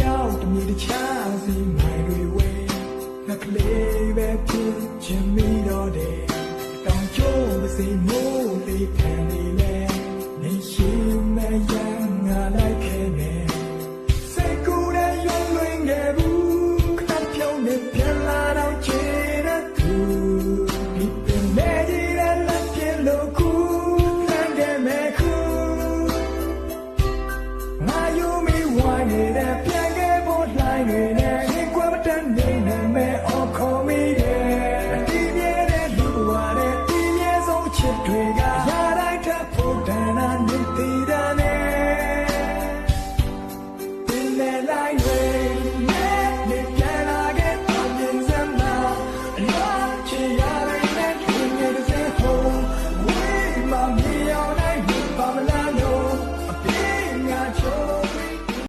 ရောက်တမီတခြားစီမိုင်တွေဝဲငါကလေးပဲဖြစ်ချင်မိတော့တယ်တောင်ကျိုးမစိမိုးလေးခံနေလဲနေရှိမဲ့ရန်ငါလိုက်ခဲ့နေစိတ်ကူးတဲ့ရုံးလွင်ခဲ့ဘူးခဏပြုံးနေပြန်လာတော့ချေတဲ့သူဒီပင်မဲ့ကြီးတဲ့လက်ပြလို့ကူလမ်းခဲ့မဲ့ခုငါယူမိဝိုင်းနေတဲ့ပြန်ခဲ့ဖို့လှိုင်းနေတဲ့ဒီကွယ်မတန်နေနဲ့အော်ခေါ်မိတယ်ဒီမြဲတဲ့လူဘဝတဲ့ဒီမြဲဆုံးချစ်တွေကရတိုင်းထပ်ဖို့တန်တာနေသေးတာနဲ့ပင်လေလိုက်